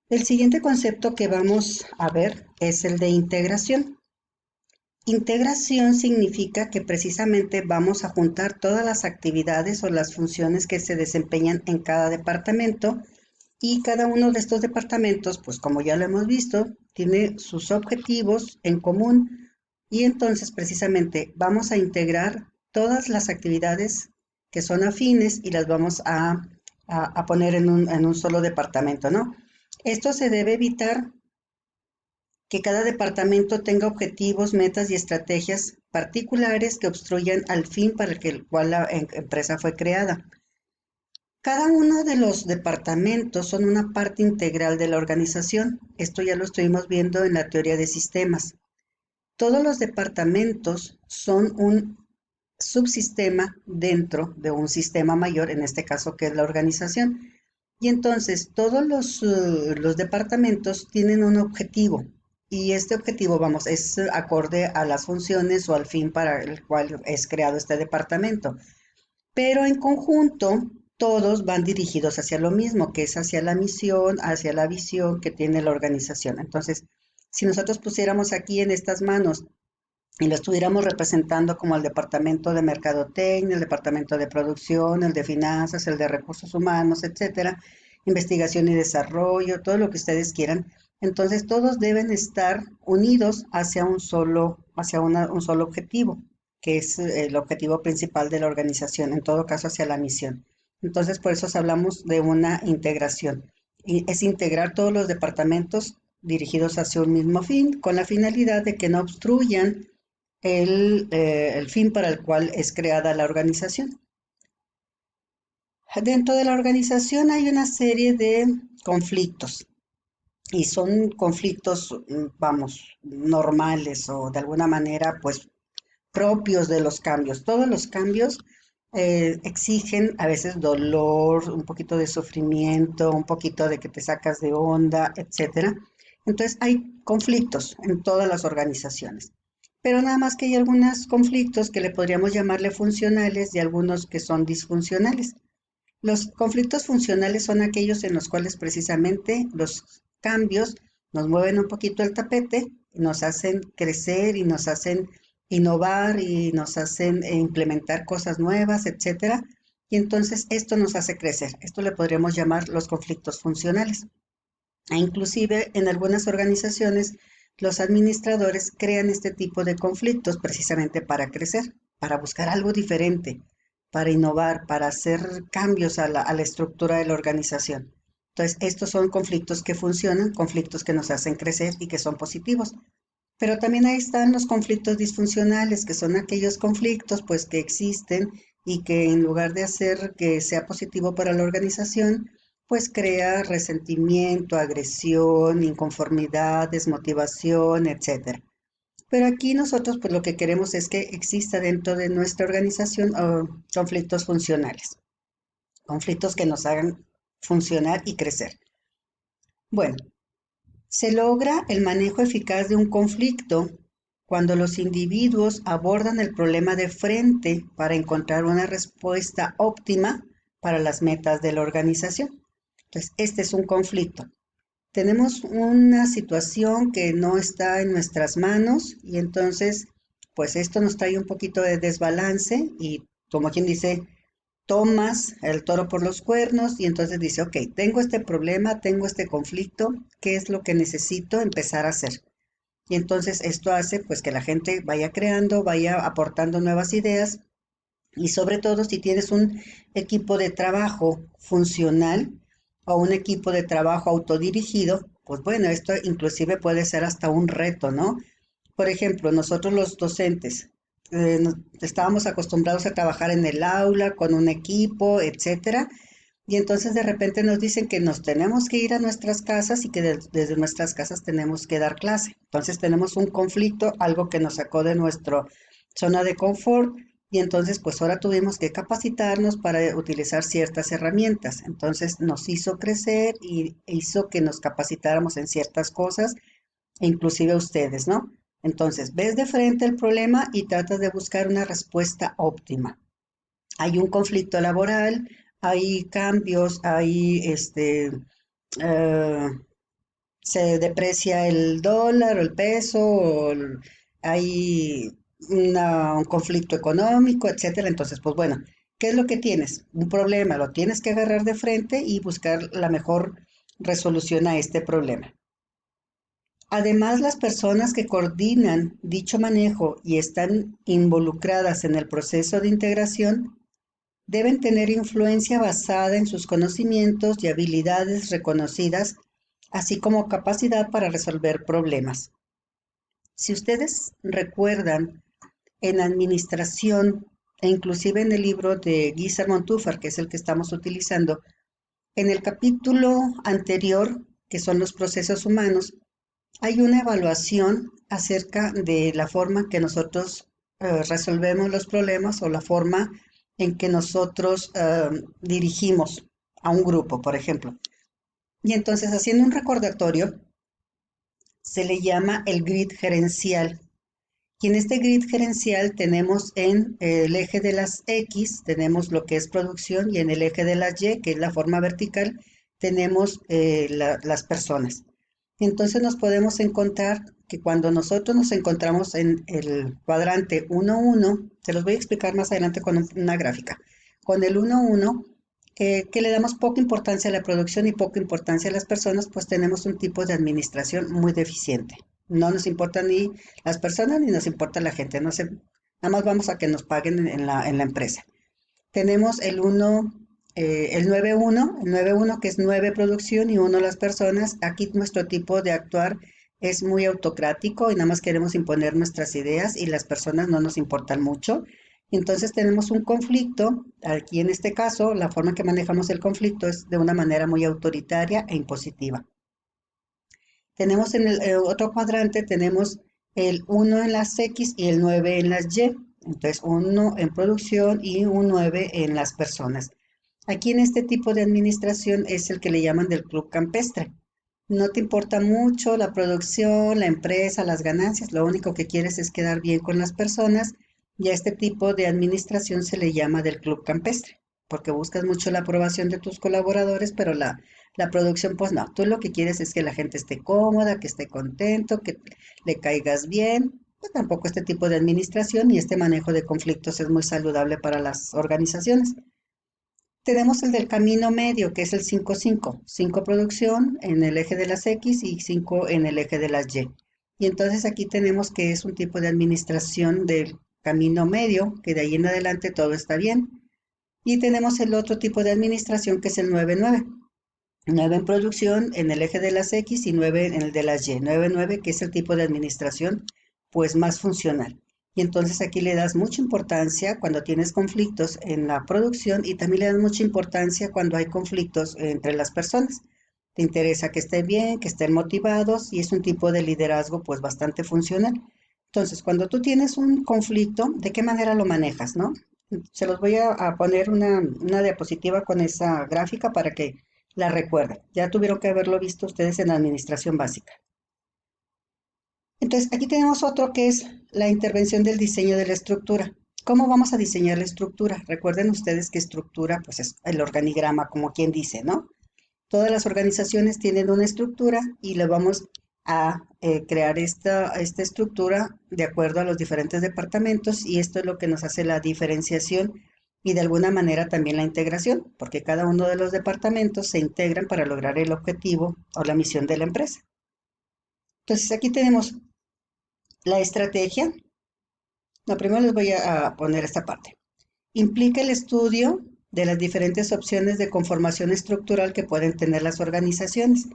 El siguiente concepto que vamos a ver es el de integración. Integración significa que precisamente vamos a juntar todas las actividades o las funciones que se desempeñan en cada departamento y cada uno de estos departamentos, pues como ya lo hemos visto, tiene sus objetivos en común y entonces precisamente vamos a integrar todas las actividades que son afines y las vamos a poner en un solo departamento, ¿no? Esto se debe evitar que cada departamento tenga objetivos, metas y estrategias particulares que obstruyan al fin para el cual la empresa fue creada. Cada uno de los departamentos son una parte integral de la organización. Esto ya lo estuvimos viendo en la teoría de sistemas. Todos los departamentos son un subsistema dentro de un sistema mayor, en este caso que es la organización. Y entonces todos los departamentos tienen un objetivo y este objetivo, vamos, es acorde a las funciones o al fin para el cual es creado este departamento. Pero en conjunto todos van dirigidos hacia lo mismo, que es hacia la misión, hacia la visión que tiene la organización. Entonces, si nosotros pusiéramos aquí en estas manos y lo estuviéramos representando como el departamento de mercadotecnia, el departamento de producción, el de finanzas, el de recursos humanos, etcétera, investigación y desarrollo, todo lo que ustedes quieran. Entonces todos deben estar unidos hacia un solo objetivo, que es el objetivo principal de la organización, en todo caso hacia la misión. Entonces por eso hablamos de una integración. Y es integrar todos los departamentos dirigidos hacia un mismo fin, con la finalidad de que no obstruyan el fin para el cual es creada la organización. Dentro de la organización hay una serie de conflictos y son conflictos, vamos, normales o de alguna manera, pues, propios de los cambios. Todos los cambios exigen a veces dolor, un poquito de sufrimiento, un poquito de que te sacas de onda, etcétera. Entonces hay conflictos en todas las organizaciones. Pero nada más que hay algunos conflictos que le podríamos llamarle funcionales y algunos que son disfuncionales. Los conflictos funcionales son aquellos en los cuales precisamente los cambios nos mueven un poquito el tapete, nos hacen crecer y nos hacen innovar y nos hacen implementar cosas nuevas, etcétera. Y entonces esto nos hace crecer. Esto le podríamos llamar los conflictos funcionales. E inclusive en algunas organizaciones los administradores crean este tipo de conflictos precisamente para crecer, para buscar algo diferente, para innovar, para hacer cambios a la estructura de la organización. Entonces, estos son conflictos que funcionan, conflictos que nos hacen crecer y que son positivos. Pero también ahí están los conflictos disfuncionales, que son aquellos conflictos pues que existen y que en lugar de hacer que sea positivo para la organización, pues crea resentimiento, agresión, inconformidad, desmotivación, etcétera. Pero aquí nosotros pues lo que queremos es que exista dentro de nuestra organización conflictos funcionales, conflictos que nos hagan funcionar y crecer. Bueno, se logra el manejo eficaz de un conflicto cuando los individuos abordan el problema de frente para encontrar una respuesta óptima para las metas de la organización. Entonces, este es un conflicto. Tenemos una situación que no está en nuestras manos y entonces, pues esto nos trae un poquito de desbalance y como quien dice, tomas el toro por los cuernos y entonces dice, ok, tengo este problema, tengo este conflicto, ¿qué es lo que necesito empezar a hacer? Y entonces esto hace pues que la gente vaya creando, vaya aportando nuevas ideas y sobre todo si tienes un equipo de trabajo funcional o un equipo de trabajo autodirigido, pues bueno, esto inclusive puede ser hasta un reto, ¿no? Por ejemplo, nosotros los docentes estábamos acostumbrados a trabajar en el aula con un equipo, etcétera, y entonces de repente nos dicen que nos tenemos que ir a nuestras casas y que desde nuestras casas tenemos que dar clase. Entonces tenemos un conflicto, algo que nos sacó de nuestra zona de confort y entonces pues ahora tuvimos que capacitarnos para utilizar ciertas herramientas. Entonces nos hizo crecer y hizo que nos capacitáramos en ciertas cosas e inclusive ustedes, ¿no? Entonces, ves de frente el problema y tratas de buscar una respuesta óptima. Hay un conflicto laboral, hay cambios, hay eh, se deprecia el dólar o el peso, hay un conflicto económico, etcétera. Entonces, pues bueno, ¿qué es lo que tienes? Un problema, lo tienes que agarrar de frente y buscar la mejor resolución a este problema. Además, las personas que coordinan dicho manejo y están involucradas en el proceso de integración deben tener influencia basada en sus conocimientos y habilidades reconocidas, así como capacidad para resolver problemas. Si ustedes recuerdan, en administración e inclusive en el libro de Guizar Montúfar, que es el que estamos utilizando, en el capítulo anterior, que son los procesos humanos, hay una evaluación acerca de la forma en que nosotros resolvemos los problemas o la forma en que nosotros dirigimos a un grupo, por ejemplo. Y entonces, haciendo un recordatorio, se le llama el grid gerencial. Y en este grid gerencial tenemos en el eje de las X, tenemos lo que es producción, y en el eje de las Y, que es la forma vertical, tenemos las personas. Entonces nos podemos encontrar que cuando nosotros nos encontramos en el cuadrante 1-1, se los voy a explicar más adelante con una gráfica, con el 1-1, que le damos poca importancia a la producción y poca importancia a las personas, pues tenemos un tipo de administración muy deficiente. No nos importan ni las personas ni nos importa la gente, no sé, nada más vamos a que nos paguen en la empresa. Tenemos el 9-1, el 9-1 que es 9 producción y 1 las personas. Aquí nuestro tipo de actuar es muy autocrático y nada más queremos imponer nuestras ideas y las personas no nos importan mucho. Entonces tenemos un conflicto. Aquí en este caso, la forma que manejamos el conflicto es de una manera muy autoritaria e impositiva. Tenemos en el otro cuadrante, tenemos el 1 en las X y el 9 en las Y. Entonces, 1 en producción y un 9 en las personas. Aquí en este tipo de administración es el que le llaman del club campestre. No te importa mucho la producción, la empresa, las ganancias, lo único que quieres es quedar bien con las personas y a este tipo de administración se le llama del club campestre, porque buscas mucho la aprobación de tus colaboradores, pero la producción, pues no, tú lo que quieres es que la gente esté cómoda, que esté contento, que le caigas bien. Pues tampoco este tipo de administración y este manejo de conflictos es muy saludable para las organizaciones. Tenemos el del camino medio, que es el 5-5. 5 producción en el eje de las X y 5 en el eje de las Y. Y entonces aquí tenemos que es un tipo de administración del camino medio, que de ahí en adelante todo está bien. Y tenemos el otro tipo de administración que es el 9-9. 9 en producción en el eje de las X y 9 en el de las Y. 9-9, que es el tipo de administración pues más funcional. Y entonces aquí le das mucha importancia cuando tienes conflictos en la producción y también le das mucha importancia cuando hay conflictos entre las personas. Te interesa que estén bien, que estén motivados y es un tipo de liderazgo pues bastante funcional. Entonces, cuando tú tienes un conflicto, ¿de qué manera lo manejas, no? Se los voy a poner una diapositiva con esa gráfica para que la recuerden. Ya tuvieron que haberlo visto ustedes en la administración básica. Entonces, aquí tenemos otro que es la intervención del diseño de la estructura. ¿Cómo vamos a diseñar la estructura? Recuerden ustedes que estructura, pues es el organigrama, como quien dice, ¿no? Todas las organizaciones tienen una estructura y le vamos a crear esta estructura de acuerdo a los diferentes departamentos y esto es lo que nos hace la diferenciación y de alguna manera también la integración, porque cada uno de los departamentos se integran para lograr el objetivo o la misión de la empresa. Entonces aquí tenemos la estrategia. No, primero les voy a poner esta parte. Implica el estudio de las diferentes opciones de conformación estructural que pueden tener las organizaciones.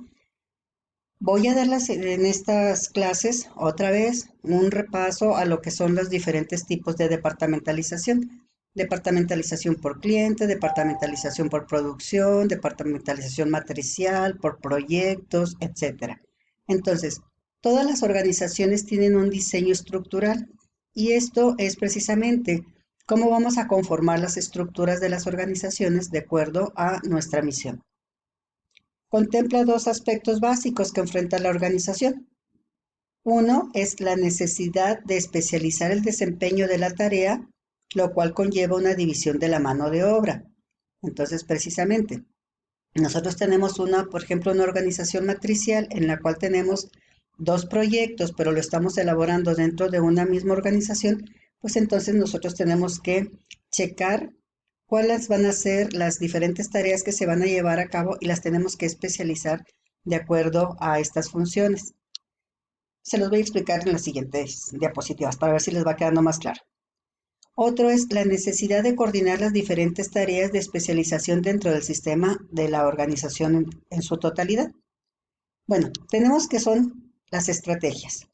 Voy a darlas en estas clases otra vez un repaso a lo que son los diferentes tipos de departamentalización. Departamentalización por cliente, departamentalización por producción, departamentalización matricial, por proyectos, etcétera. Entonces, todas las organizaciones tienen un diseño estructural y esto es precisamente cómo vamos a conformar las estructuras de las organizaciones de acuerdo a nuestra misión. Contempla dos aspectos básicos que enfrenta la organización. Uno es la necesidad de especializar el desempeño de la tarea, lo cual conlleva una división de la mano de obra. Entonces, precisamente, Nosotros tenemos una, por ejemplo, una organización matricial en la cual tenemos dos proyectos, pero lo estamos elaborando dentro de una misma organización, pues entonces nosotros tenemos que checar cuáles van a ser las diferentes tareas que se van a llevar a cabo y las tenemos que especializar de acuerdo a estas funciones. Se los voy a explicar en las siguientes diapositivas para ver si les va quedando más claro. Otro es la necesidad de coordinar las diferentes tareas de especialización dentro del sistema de la organización en su totalidad. Bueno, tenemos que son las estrategias.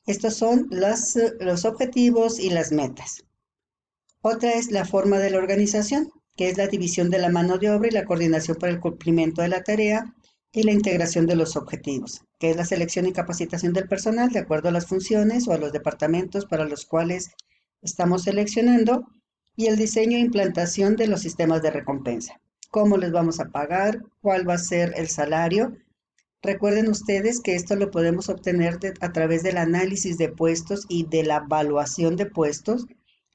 Estos son los objetivos y las metas. Otra es la forma de la organización, que es la división de la mano de obra y la coordinación para el cumplimiento de la tarea y la integración de los objetivos, que es la selección y capacitación del personal de acuerdo a las funciones o a los departamentos para los cuales estamos seleccionando, y el diseño e implantación de los sistemas de recompensa. ¿Cómo les vamos a pagar? ¿Cuál va a ser el salario? Recuerden ustedes que esto lo podemos obtener a través del análisis de puestos y de la evaluación de puestos,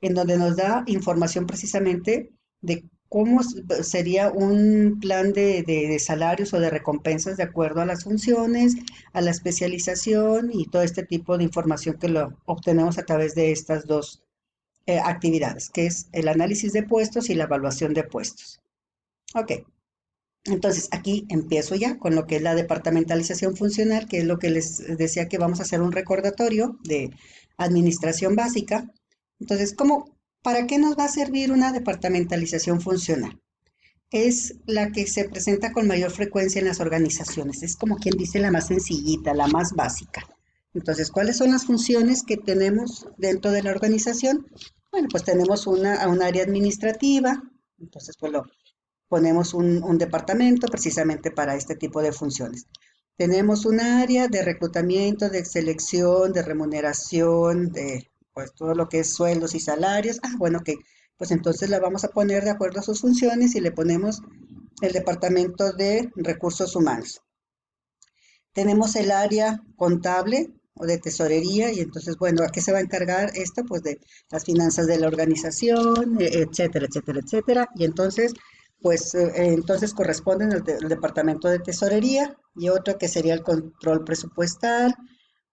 en donde nos da información precisamente de cómo sería un plan de salarios o de recompensas de acuerdo a las funciones, a la especialización y todo este tipo de información que lo obtenemos a través de estas dos actividades, que es el análisis de puestos y la evaluación de puestos. Ok. Entonces, aquí empiezo ya con lo que es la departamentalización funcional, que es lo que les decía que vamos a hacer un recordatorio de administración básica. Entonces, para qué nos va a servir una departamentalización funcional? Es la que se presenta con mayor frecuencia en las organizaciones. Es como quien dice la más sencillita, la más básica. Entonces, ¿cuáles son las funciones que tenemos dentro de la organización? Bueno, pues tenemos un área administrativa. Entonces, pues ponemos un departamento precisamente para este tipo de funciones. Tenemos un área de reclutamiento, de selección, de remuneración, de pues todo lo que es sueldos y salarios. Bueno, que pues entonces la vamos a poner de acuerdo a sus funciones y le ponemos el departamento de recursos humanos. Tenemos el área contable o de tesorería y entonces, bueno, ¿a qué se va a encargar esto? Pues de las finanzas de la organización, etcétera, etcétera, etcétera. Y entonces, pues entonces corresponden al departamento de tesorería y otro que sería el control presupuestal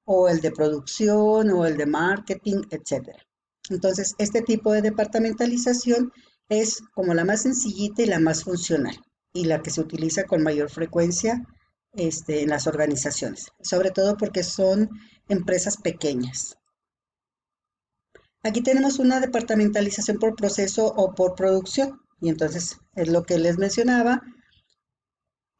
o el de producción o el de marketing, etcétera. Entonces, este tipo de departamentalización es como la más sencillita y la más funcional y la que se utiliza con mayor frecuencia en las organizaciones, sobre todo porque son empresas pequeñas. Aquí tenemos una departamentalización por proceso o por producción, y entonces es lo que les mencionaba.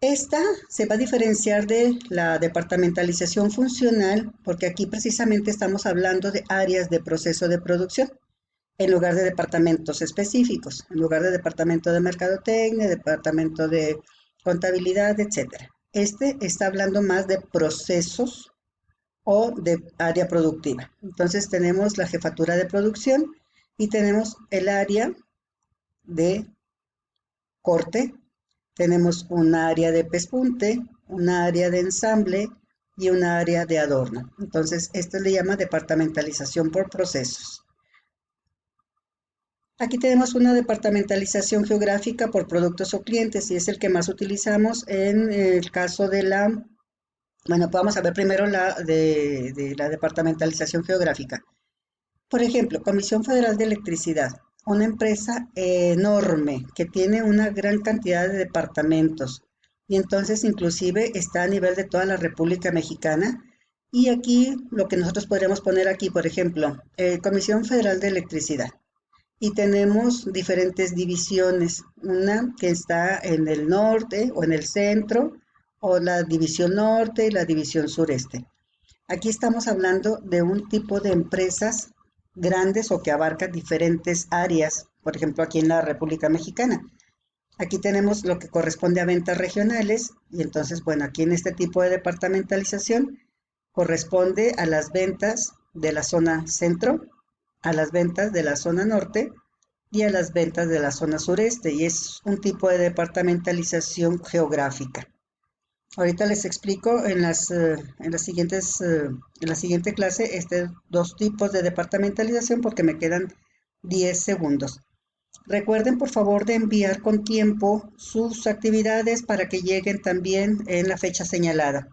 Esta se va a diferenciar de la departamentalización funcional porque aquí precisamente estamos hablando de áreas de proceso de producción en lugar de departamentos específicos, en lugar de departamento de mercadotecnia, departamento de contabilidad, etcétera. Este está hablando más de procesos o de área productiva. Entonces tenemos la jefatura de producción y tenemos el área de corte, tenemos un área de pespunte, un área de ensamble y un área de adorno. Entonces, esto le llama departamentalización por procesos. Aquí tenemos una departamentalización geográfica por productos o clientes y es el que más utilizamos en el caso de bueno, vamos a ver primero de la departamentalización geográfica. Por ejemplo, Comisión Federal de Electricidad, una empresa enorme que tiene una gran cantidad de departamentos y entonces inclusive está a nivel de toda la República Mexicana. Y aquí lo que nosotros podríamos poner aquí, por ejemplo, Comisión Federal de Electricidad. Y tenemos diferentes divisiones, una que está en el norte o en el centro, o la división norte y la división sureste. Aquí estamos hablando de un tipo de empresas grandes o que abarcan diferentes áreas, por ejemplo, aquí en la República Mexicana. Aquí tenemos lo que corresponde a ventas regionales y entonces, bueno, aquí en este tipo de departamentalización corresponde a las ventas de la zona centro, a las ventas de la zona norte y a las ventas de la zona sureste y es un tipo de departamentalización geográfica. Ahorita les explico en la siguiente clase dos tipos de departamentalización porque me quedan 10 segundos. Recuerden por favor de enviar con tiempo sus actividades para que lleguen también en la fecha señalada.